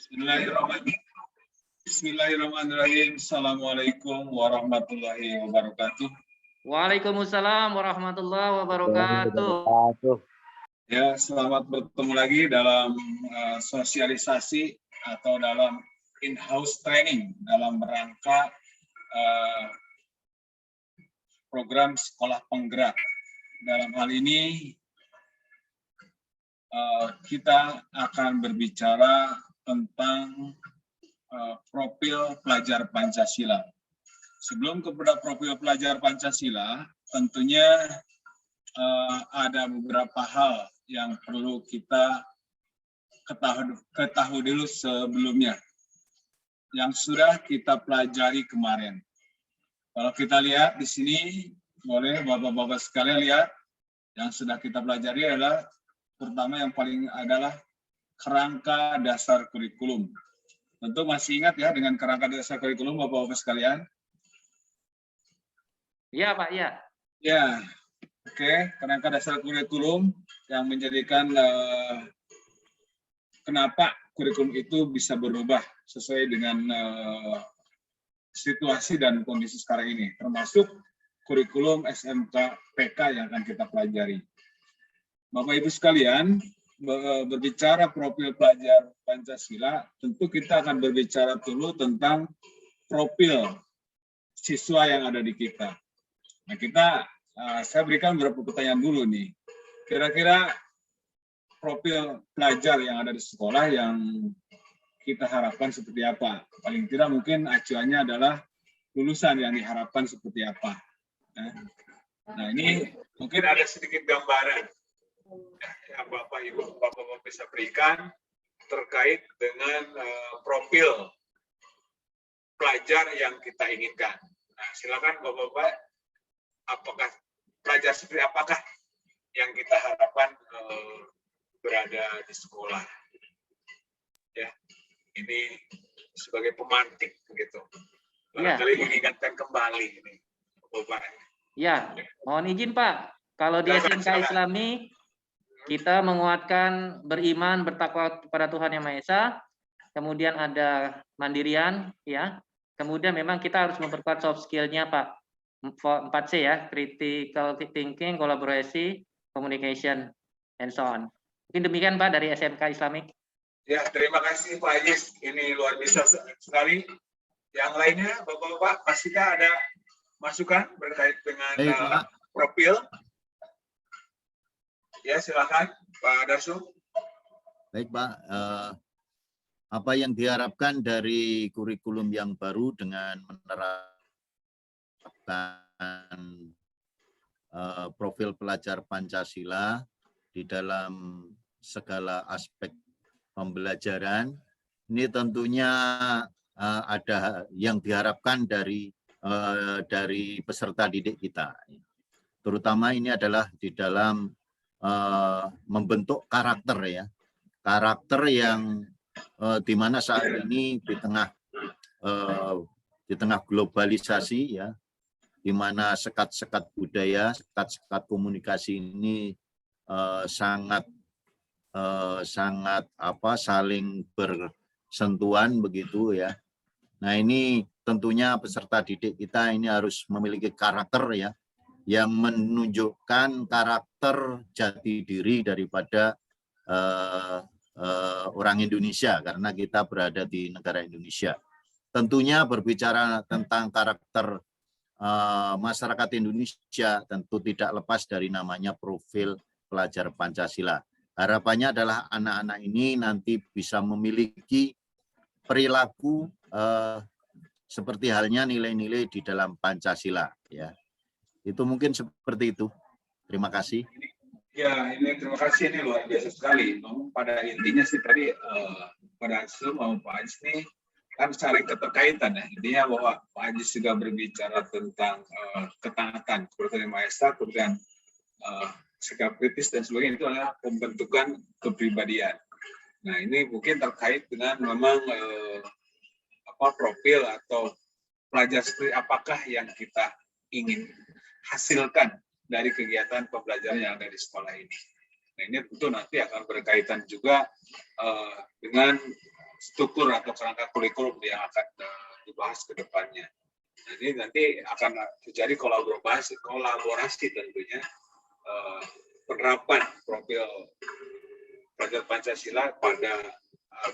Bismillahirrahmanirrahim. Bismillahirrahmanirrahim. Assalamualaikum warahmatullahi wabarakatuh. Waalaikumsalam warahmatullahi wabarakatuh. Ya, selamat bertemu lagi dalam sosialisasi atau dalam in-house training dalam rangka program sekolah penggerak. Dalam hal ini kita akan berbicara tentang profil pelajar Pancasila. Sebelum kepada profil pelajar Pancasila, tentunya ada beberapa hal yang perlu kita ketahui dulu sebelumnya, yang sudah kita pelajari kemarin. Kalau kita lihat di sini, boleh Bapak-Bapak sekalian lihat, yang sudah kita pelajari adalah, pertama yang paling adalah kerangka dasar kurikulum. Tentu masih ingat ya dengan kerangka dasar kurikulum Bapak-Bapak sekalian? Iya Pak, ya. Ya, oke. Kerangka dasar kurikulum yang menjadikan kenapa kurikulum itu bisa berubah sesuai dengan situasi dan kondisi sekarang ini, termasuk kurikulum SMK PK yang akan kita pelajari. Bapak Ibu sekalian, berbicara profil pelajar Pancasila, tentu kita akan berbicara dulu tentang profil siswa yang ada di kita. Nah, saya berikan beberapa pertanyaan dulu nih. Kira-kira profil pelajar yang ada di sekolah yang kita harapkan seperti apa? Paling tidak mungkin acuannya adalah lulusan yang diharapkan seperti apa. Nah, ini mungkin ada sedikit gambaran yang Bapak Ibu bisa berikan terkait dengan profil pelajar yang kita inginkan. Nah, silakan Bapak-Bapak, apakah pelajar seperti apakah yang kita harapkan berada di sekolah? Ya, ini sebagai pemantik begitu. Barangkali mengingatkan kembali ini, Bapak. Ya, mohon izin Pak. Kalau di SMK Islami kita menguatkan beriman, bertakwa kepada Tuhan Yang Maha Esa, kemudian ada mandirian, ya. Kemudian memang kita harus memperkuat soft skill-nya, Pak. 4C ya, critical thinking, kolaborasi, communication, and so on. Mungkin demikian Pak dari SMK Islamik. Ya, terima kasih Pak Ajis. Ini luar biasa sekali. Yang lainnya, Bapak-Bapak, pastikan ada masukan berkait dengan profil. Ya, silakan Pak Darsu. Baik Pak, apa yang diharapkan dari kurikulum yang baru dengan menerapkan profil pelajar Pancasila di dalam segala aspek pembelajaran, ini tentunya ada yang diharapkan dari peserta didik kita. Terutama ini adalah di dalam membentuk karakter ya, karakter yang di mana saat ini di tengah globalisasi ya, di mana sekat-sekat budaya, sekat-sekat komunikasi ini sangat saling bersentuhan begitu ya. Nah ini tentunya peserta didik kita ini harus memiliki karakter ya, yang menunjukkan karakter jati diri daripada orang Indonesia, karena kita berada di negara Indonesia. Tentunya berbicara tentang karakter masyarakat Indonesia tentu tidak lepas dari namanya profil pelajar Pancasila. Harapannya adalah anak-anak ini nanti bisa memiliki perilaku seperti halnya nilai-nilai di dalam Pancasila ya. Itu mungkin seperti itu. Terima kasih. Ya, ini terima kasih, ini luar biasa sekali. Pada intinya sih tadi pada Darsu maupun Pak Ajis ini kan saling keterkaitan ya. Intinya bahwa Pak Ajis juga berbicara tentang ketaatan kepada Yang Maha Esa, kemudian sikap kritis dan sebagainya, itu adalah pembentukan kepribadian. Nah, ini mungkin terkait dengan memang profil atau pelajar seperti apakah yang kita ingin hasilkan dari kegiatan pembelajaran yang ada di sekolah ini. Nah, ini tentu nanti akan berkaitan juga dengan struktur atau kerangka kurikulum yang akan dibahas ke depannya. Jadi nanti akan terjadi kolaborasi tentunya penerapan profil pelajar Pancasila pada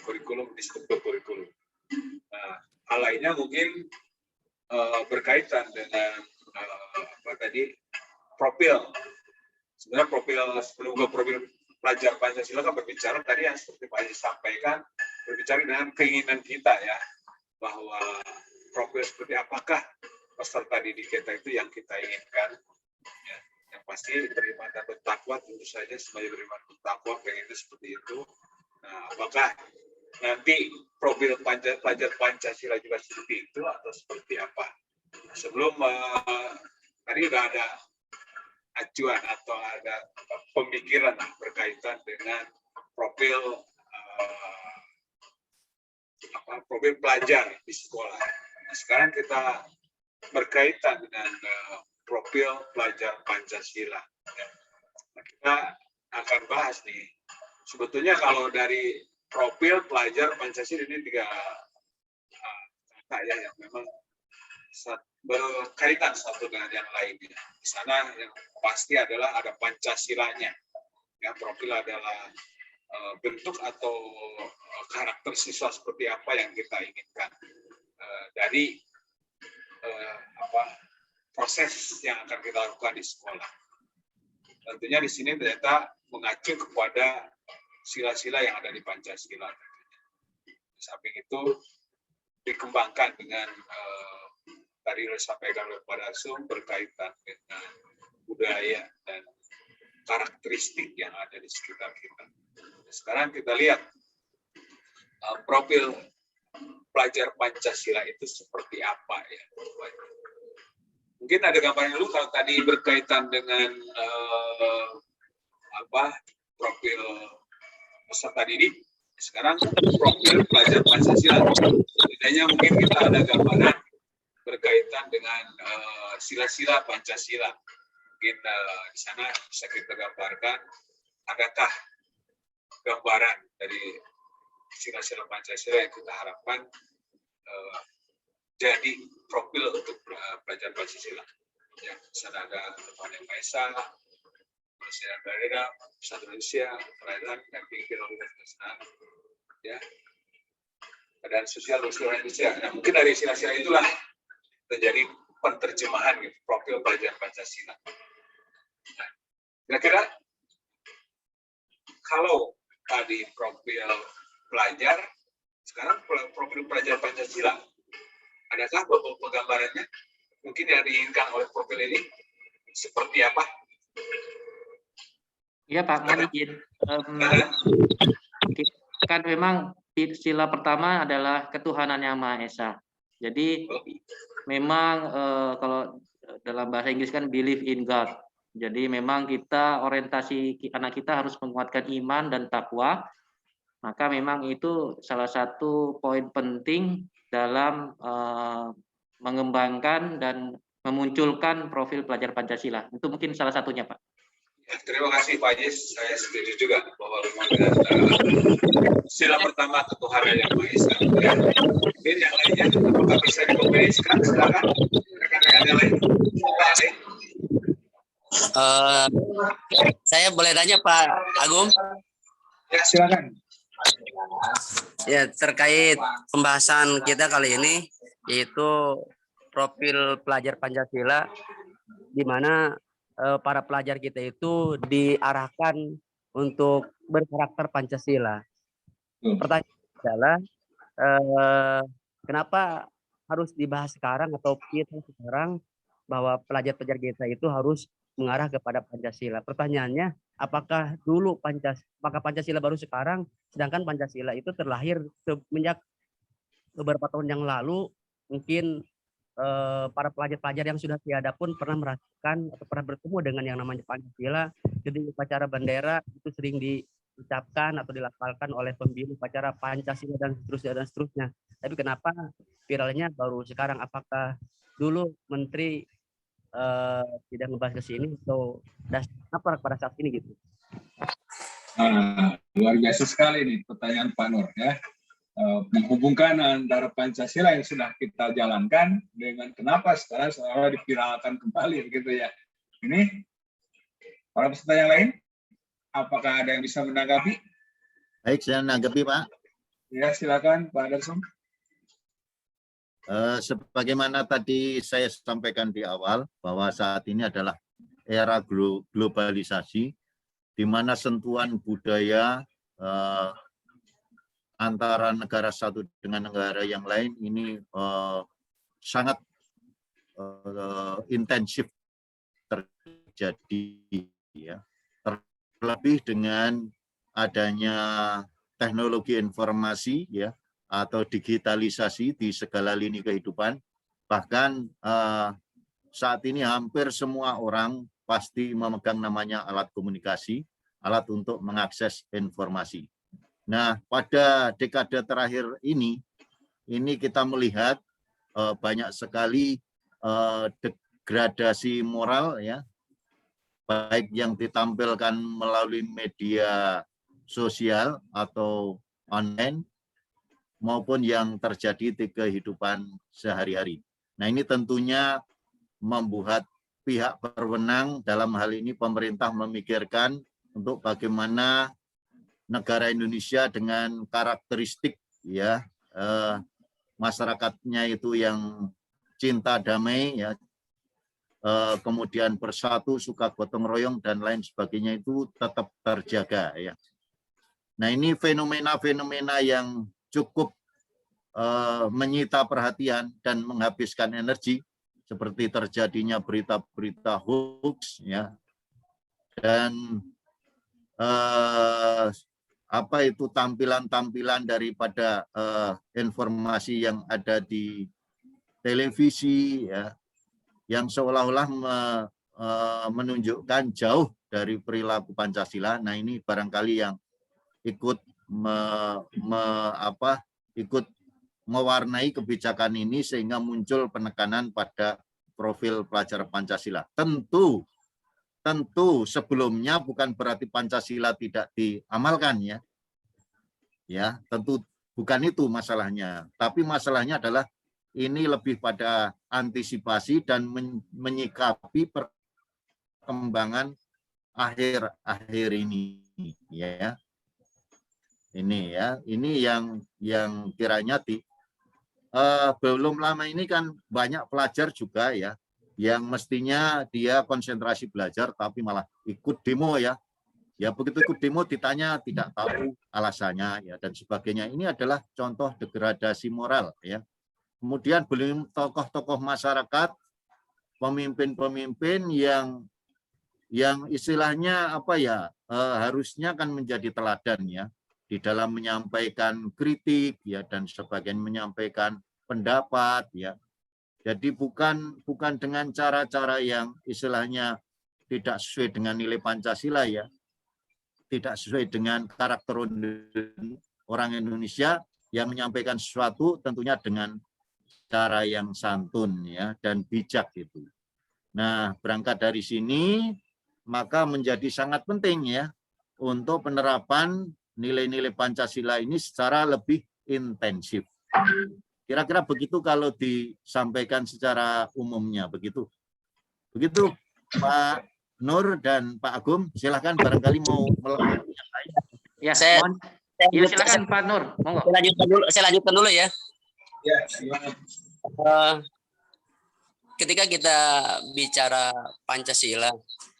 kurikulum di struktur kurikulum. Nah, hal lainnya mungkin berkaitan dengan profil. Sebenarnya sebelum ke profil pelajar Pancasila kan berbicara tadi yang seperti Pak Haji sampaikan, berbicara dengan keinginan kita ya, bahwa profil seperti apakah peserta didik kita itu yang kita inginkan. Ya, yang pasti beriman dan bertakwa, tentu saja sebagai beriman dan bertakwa pengennya seperti itu. Nah, apakah nanti profil pelajar Pancasila juga seperti itu atau seperti apa? Sebelum tadi sudah ada acuan atau ada pemikiran berkaitan dengan profil profil pelajar di sekolah. Nah, sekarang kita berkaitan dengan profil pelajar Pancasila. Nah, kita akan bahas nih. Sebetulnya kalau dari profil pelajar Pancasila ini 3 kata ya yang memang berkaitan satu dengan yang lainnya. Di sana yang pasti adalah ada Pancasilanya. Ya, profil adalah bentuk atau karakter siswa seperti apa yang kita inginkan dari proses yang akan kita lakukan di sekolah. Tentunya di sini ternyata mengacu kepada sila-sila yang ada di Pancasila. Di samping itu dikembangkan dengan tadi disampaikan oleh Pak Darsum berkaitan dengan budaya dan karakteristik yang ada di sekitar kita. Sekarang kita lihat profil pelajar Pancasila itu seperti apa ya. Mungkin ada gambaran dulu kalau tadi berkaitan dengan profil peserta didik. Sekarang profil pelajar Pancasila. Setidaknya mungkin kita ada gambaran berkaitan dengan sila-sila Pancasila. Mungkin di sana bisa kita gambarkan, adakah gambaran dari sila-sila Pancasila yang kita harapkan jadi profil untuk pelajar Pancasila. Ya, di sana ada Tuhan Yang Maha Esa, Manusia dan Berdeka, Satu Indonesia, Perairan, dan Pikiran Nasional. Ya, keadaan sosial di seluruh Indonesia. Nah, mungkin dari sila-sila itulah terjadi penerjemahan gitu, profil pelajar Pancasila. Nah, kira-kira kalau tadi profil pelajar, sekarang profil pelajar Pancasila, adakah penggambarannya? Mungkin yang diinginkan oleh profil ini seperti apa? Iya Pak, mohon izin. Kan memang sila pertama adalah ketuhanan yang Maha Esa. Jadi memang kalau dalam bahasa Inggris kan believe in God. Jadi memang kita orientasi anak kita harus menguatkan iman dan takwa. Maka memang itu salah satu poin penting dalam mengembangkan dan memunculkan profil pelajar Pancasila. Itu mungkin salah satunya, Pak. Ya, terima kasih Pak Yis. Saya setuju juga bahwa memang dengan sila pertama ketuhanan yang Maha Esa. Ya. Mungkin yang lainnya apakah bisa dikombinasikan? Silakan rekan-rekan yang lain. Saya boleh tanya Pak Agung? Ya, silakan. Ya, terkait pembahasan kita kali ini yaitu profil pelajar Pancasila, di mana para pelajar kita itu diarahkan untuk berkarakter Pancasila. Pertanyaan adalah kenapa harus dibahas sekarang atau kita sekarang bahwa pelajar-pelajar kita itu harus mengarah kepada Pancasila. Pertanyaannya, apakah dulu Pancasila baru sekarang, sedangkan Pancasila itu terlahir semenjak beberapa tahun yang lalu. Mungkin para pelajar-pelajar yang sudah tiada pun pernah merasakan atau pernah bertemu dengan yang namanya Pancasila. Jadi upacara bendera itu sering diucapkan atau dilafalkan oleh pembina upacara Pancasila dan seterusnya. Tapi kenapa viralnya baru sekarang? Apakah dulu Menteri tidak ngebahas ke sini atau apa pada saat ini gitu? Luar biasa sekali nih pertanyaan Pak Nur ya. menghubungkan antara Pancasila yang sudah kita jalankan dengan kenapa sekarang seolah diviralkan kembali begitu ya. Ini para peserta yang lain, apakah ada yang bisa menanggapi? Baik, saya menanggapi Pak. Ya, silakan Pak Anderson. Sebagaimana tadi saya sampaikan di awal bahwa saat ini adalah era globalisasi, di mana sentuhan budaya antara negara satu dengan negara yang lain ini sangat intensif terjadi, ya. Terlebih dengan adanya teknologi informasi, ya, atau digitalisasi di segala lini kehidupan. Bahkan saat ini hampir semua orang pasti memegang namanya alat komunikasi, alat untuk mengakses informasi. Nah, pada dekade terakhir ini kita melihat banyak sekali degradasi moral, ya, baik yang ditampilkan melalui media sosial atau online maupun yang terjadi di kehidupan sehari-hari. Nah, ini tentunya membuat pihak berwenang, dalam hal ini pemerintah, memikirkan untuk bagaimana negara Indonesia dengan karakteristik, ya, masyarakatnya itu yang cinta damai, ya, kemudian bersatu, suka gotong royong dan lain sebagainya itu tetap terjaga, ya. Nah, ini fenomena-fenomena yang cukup menyita perhatian dan menghabiskan energi, seperti terjadinya berita-berita hoax, ya, dan tampilan-tampilan daripada informasi yang ada di televisi, ya, yang seolah-olah menunjukkan jauh dari perilaku Pancasila. Nah, ini barangkali yang ikut ikut mewarnai kebijakan ini sehingga muncul penekanan pada profil pelajar Pancasila. Tentu sebelumnya bukan berarti Pancasila tidak diamalkan, ya. Ya, tentu bukan itu masalahnya. Tapi masalahnya adalah ini lebih pada antisipasi dan menyikapi perkembangan akhir-akhir ini, ya. Ini, ya, ini yang kiranya belum lama ini kan banyak pelajar juga, ya, yang mestinya dia konsentrasi belajar tapi malah ikut demo, ya. Ya, begitu ikut demo ditanya tidak tahu alasannya, ya, dan sebagainya. Ini adalah contoh degradasi moral, ya. Kemudian belum tokoh-tokoh masyarakat, pemimpin-pemimpin yang istilahnya harusnya kan menjadi teladan, ya, di dalam menyampaikan kritik, ya, dan sebagian menyampaikan pendapat, ya. Jadi bukan dengan cara-cara yang istilahnya tidak sesuai dengan nilai Pancasila, ya, tidak sesuai dengan karakter orang Indonesia, yang menyampaikan sesuatu tentunya dengan cara yang santun, ya, dan bijak itu. Nah, berangkat dari sini maka menjadi sangat penting, ya, untuk penerapan nilai-nilai Pancasila ini secara lebih intensif. Kira-kira begitu kalau disampaikan secara umumnya, begitu. Begitu, Pak Nur dan Pak Agung, silakan barangkali mau melengkapi yang lain. Ya, silakan Pak Nur. Monggo. Saya lanjutkan dulu, ya. Ya, silakan. Ketika kita bicara Pancasila,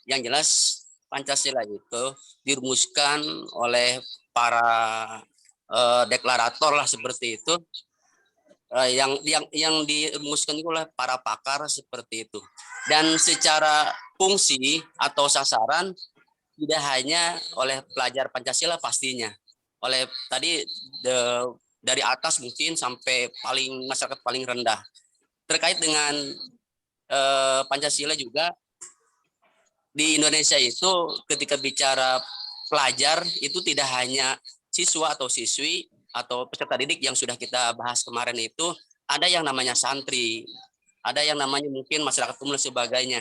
yang jelas Pancasila itu dirumuskan oleh para deklarator lah seperti itu, yang dirumuskan itu oleh para pakar seperti itu. Dan secara fungsi atau sasaran tidak hanya oleh pelajar Pancasila pastinya, oleh tadi dari atas mungkin sampai masyarakat paling rendah. Terkait dengan Pancasila juga di Indonesia itu ketika bicara pelajar itu tidak hanya siswa atau siswi atau peserta didik yang sudah kita bahas kemarin itu, ada yang namanya santri, ada yang namanya mungkin masyarakat umum dan sebagainya.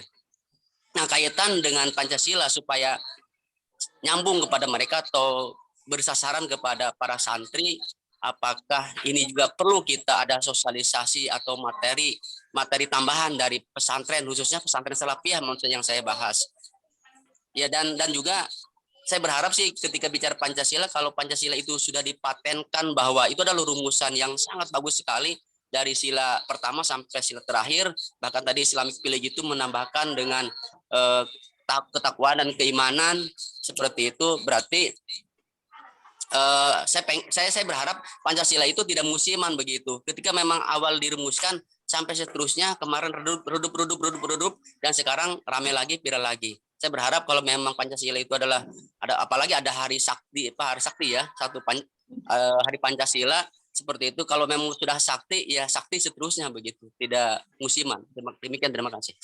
Nah, kaitan dengan Pancasila supaya nyambung kepada mereka atau bersasaran kepada para santri apakah ini juga perlu kita ada sosialisasi atau materi tambahan dari pesantren, khususnya pesantren Salafiyah maksudnya yang saya bahas. Ya, dan juga saya berharap sih ketika bicara Pancasila, kalau Pancasila itu sudah dipatenkan bahwa itu adalah rumusan yang sangat bagus sekali dari sila pertama sampai sila terakhir, bahkan tadi Islamic Village itu menambahkan dengan ketakwaan dan keimanan seperti itu, berarti saya berharap Pancasila itu tidak musiman begitu. Ketika memang awal dirumuskan sampai seterusnya, kemarin redup dan sekarang rame lagi, viral lagi. Saya berharap kalau memang Pancasila itu adalah apalagi ada hari sakti ya, hari Pancasila seperti itu, kalau memang sudah sakti ya sakti seterusnya begitu, tidak musiman. Demikian, terima kasih.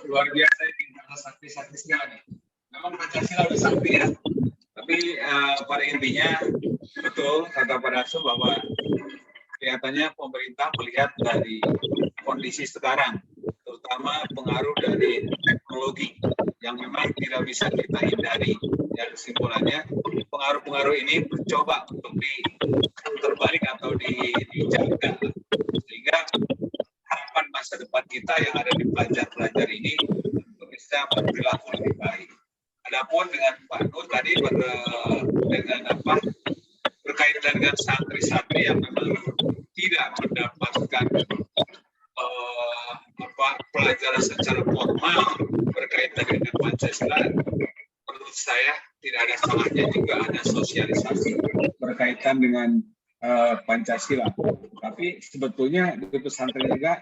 Luar biasa ini kata sakti segala nih. Memang Pancasila udah sakti ya. Tapi pada intinya betul kata Pak Darso bahwa kelihatannya pemerintah melihat dari kondisi sekarang, terutama pengaruh dari teknologi yang memang tidak bisa kita hindari. Dan kesimpulannya pengaruh-pengaruh ini mencoba untuk diterbalik atau dijaga, sehingga harapan masa depan kita yang ada di pelajar-pelajar ini untuk bisa berperilaku lebih baik. Adapun dengan Pak Nur tadi berkaitan dengan santri-santri yang memang tidak mendapatkan pelajaran secara formal berkaitan dengan Pancasila, menurut saya tidak ada salahnya juga ada sosialisasi berkaitan dengan Pancasila. Tapi sebetulnya di pesantren juga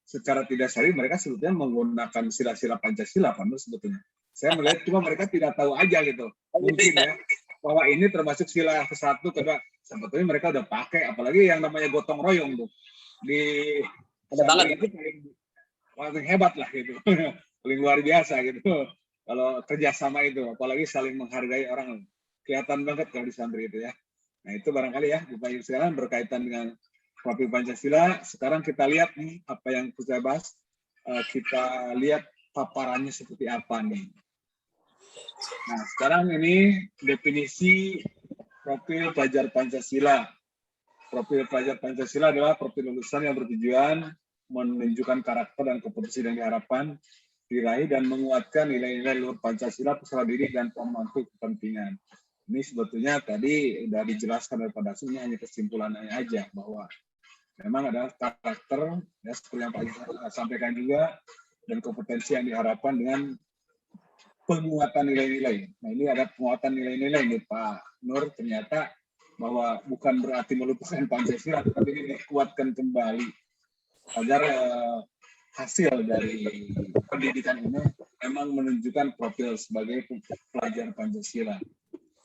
secara tidak sadar mereka sebetulnya menggunakan sila-sila Pancasila, Pak Nur, sebetulnya. Saya melihat cuma mereka tidak tahu aja gitu. Mungkin ya, bahwa ini termasuk sila ke-1, kedua. Sebetulnya mereka udah pakai, apalagi yang namanya gotong royong tuh. Di pesantren itu paling hebat lah gitu. Paling luar biasa gitu. Kalau kerjasama itu, apalagi saling menghargai orang. Kelihatan banget kalau di santri itu ya. Nah itu barangkali ya, Bapak Ibu sekalian berkaitan dengan profil Pancasila. Sekarang kita lihat nih apa yang kita bahas. Kita lihat paparannya seperti apa nih. Nah sekarang ini definisi profil pelajar Pancasila. Profil pelajar Pancasila adalah profil lulusan yang bertujuan menunjukkan karakter dan kompetensi yang diharapkan diraih dan menguatkan nilai-nilai luhur Pancasila, peserta didik dan pemangku kepentingan. Ini sebetulnya tadi sudah dijelaskan oleh Pak Darso, ini hanya kesimpulannya aja bahwa memang ada karakter ya, seperti yang Pak sampaikan juga, dan kompetensi yang diharapkan dengan penguatan nilai-nilai. Nah ini ada penguatan nilai-nilai nih Pak Nur, ternyata bahwa bukan berarti melupakan Pancasila, tapi ini dikuatkan kembali agar hasil dari pendidikan ini memang menunjukkan profil sebagai pelajar Pancasila.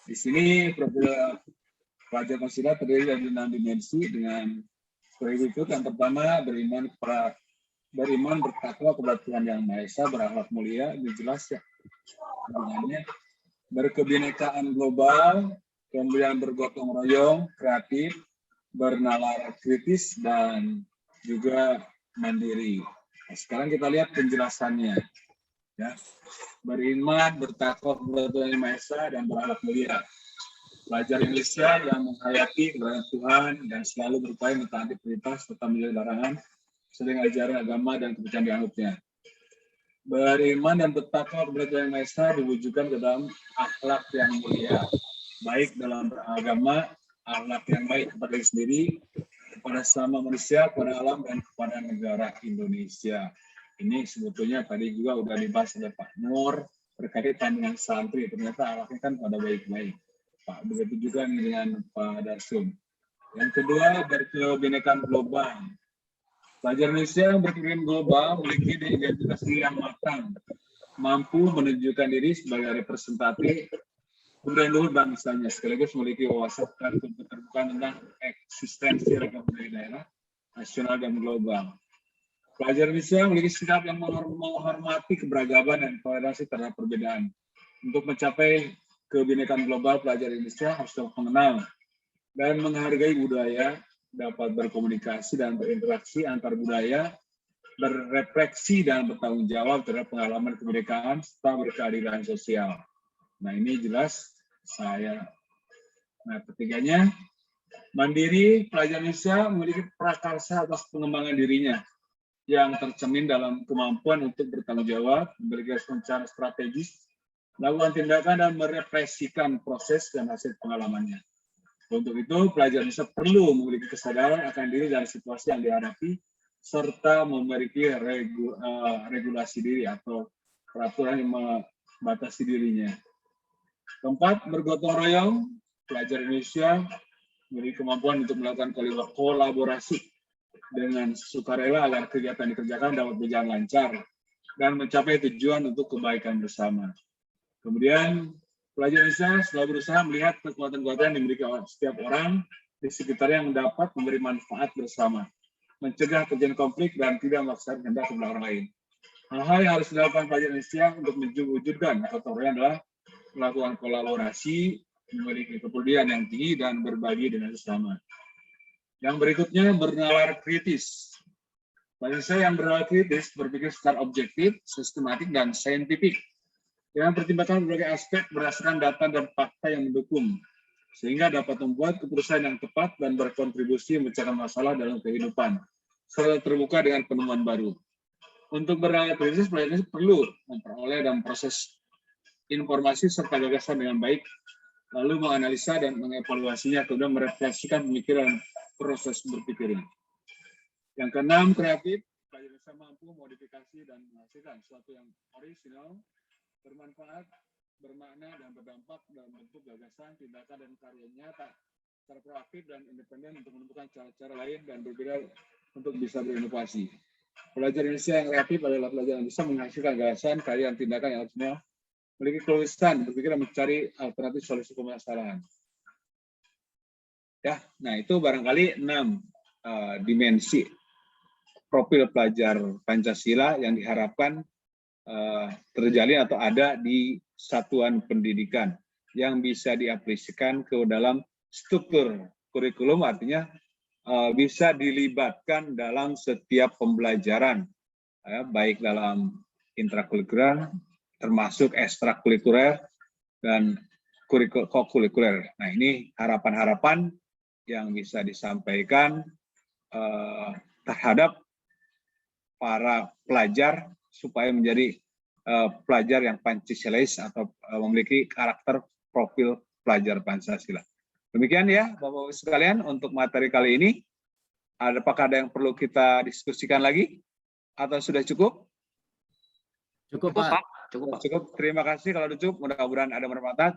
Di sini profil pelajar Pancasila terdiri dari 6 dimensi dengan berikut. Yang pertama, beriman bertakwa kepada Tuhan Yang Maha Esa, berakhlak mulia, ini jelas ya. Namanya berkebinekaan global, kemudian bergotong royong, kreatif, bernalar kritis, dan juga mandiri. Nah, sekarang kita lihat penjelasannya. Ya. Beriman, bertakwa kepada Tuhan Yang Maha Esa, dan berakhlak mulia. Pelajar Indonesia yang menghayati kebenaran Tuhan dan selalu berupaya mentaati perintah serta menjauhi larangan sering ajaran agama dan kepercayaan dianutnya. Beriman dan bertakwa kepada Tuhan Yang Maha Esa diwujudkan ke dalam akhlak yang mulia, baik dalam beragama, akhlak yang baik kepada diri sendiri, kepada sesama manusia, kepada alam, dan kepada negara Indonesia. Ini sebetulnya tadi juga sudah dibahas oleh Pak Nur berkaitan dengan santri, ternyata akhlaknya kan pada baik-baik. Pak, begitu juga dengan Pak Darso. Yang kedua, berkebinekaan global. Pelajar Indonesia yang berkebinekaan global memiliki identitas diri yang matang, mampu menunjukkan diri sebagai representatif budaya luhur bangsanya, sekaligus memiliki wawasan dan keterbukaan tentang eksistensi ragam budaya daerah, nasional dan global. Pelajar Indonesia memiliki sikap yang menghormati keberagaman dan toleransi terhadap perbedaan. Untuk mencapai kebinekaan global, pelajar Indonesia harus dapat mengenal dan menghargai budaya, dapat berkomunikasi dan berinteraksi antar budaya, berrefleksi dan bertanggung jawab terhadap pengalaman kemerdekaan serta berkeadilan sosial. Nah ini jelas saya. Nah ketiganya, Mandiri, pelajar Indonesia memiliki prakarsa atas pengembangan dirinya yang tercermin dalam kemampuan untuk bertanggung jawab, memiliki rencana strategis, melakukan tindakan dan merepresikan proses dan hasil pengalamannya. Untuk itu, pelajar Indonesia perlu memiliki kesadaran akan diri dan situasi yang dihadapi, serta memiliki regulasi diri atau peraturan yang membatasi dirinya. Keempat, bergotong royong, pelajar Indonesia memiliki kemampuan untuk melakukan kolaborasi dengan sukarela agar kegiatan dikerjakan dapat berjalan lancar dan mencapai tujuan untuk kebaikan bersama. Kemudian, pelajar Indonesia selalu berusaha melihat kekuatan-kekuatan yang dimiliki oleh setiap orang di sekitarnya yang dapat memberi manfaat bersama, mencegah terjadi konflik dan tidak memaksakan kehendak kepada orang lain. Hal-hal yang harus dilakukan pelajar Indonesia untuk mewujudkan gotong royong adalah melakukan kolaborasi, memiliki kepedulian yang tinggi dan berbagi dengan sesama. Yang berikutnya, bernalar kritis. Bagi saya yang bernalar kritis berpikir secara objektif, sistematik, dan saintifik dengan pertimbangan berbagai aspek berdasarkan data dan fakta yang mendukung, sehingga dapat membuat keputusan yang tepat dan berkontribusi memecahkan masalah dalam kehidupan, serta terbuka dengan penemuan baru. Untuk bernalar kritis, pelajar perlu memperoleh dan proses informasi serta gagasan dengan baik, lalu menganalisa dan mengevaluasinya, kemudian merefleksikan pemikiran proses berpikirnya. Yang keenam, kreatif. Pelajar bisa mampu modifikasi dan menghasilkan sesuatu yang orisinal, bermanfaat, bermakna, dan berdampak dalam bentuk gagasan, tindakan, dan karya nyata, secara proaktif dan independen untuk menemukan cara-cara lain dan berbeda untuk bisa berinovasi. Pelajar Indonesia yang kreatif adalah pelajar yang bisa menghasilkan gagasan, karya, dan tindakan yang orisinal, memiliki kelulusan, berpikir dan mencari alternatif solusi permasalahan. Ya, nah itu barangkali 6 dimensi profil pelajar Pancasila yang diharapkan terjalin atau ada di satuan pendidikan yang bisa diaplikasikan ke dalam struktur kurikulum, artinya bisa dilibatkan dalam setiap pembelajaran, baik dalam intrakurikuler, termasuk ekstrakurikuler dan kokurikuler. Nah, ini harapan-harapan yang bisa disampaikan terhadap para pelajar supaya menjadi pelajar yang Pancasilais atau memiliki karakter profil pelajar Pancasila. Demikian ya, Bapak-Ibu sekalian, untuk materi kali ini. Apakah ada yang perlu kita diskusikan lagi? Atau sudah cukup? Cukup, Pak. Cukup, Pak. Cukup. Terima kasih kalau cukup. Mudah-mudahan ada bermanfaat.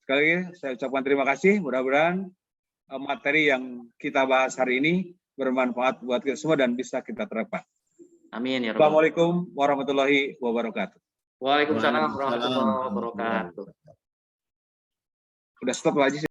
Sekali lagi saya ucapkan terima kasih. Mudah-mudahan materi yang kita bahas hari ini bermanfaat buat kita semua dan bisa kita terapkan. Amin ya Rabbal. Assalamualaikum warahmatullahi wabarakatuh. Waalaikumsalam warahmatullahi wabarakatuh. Udah stop Pak Haji.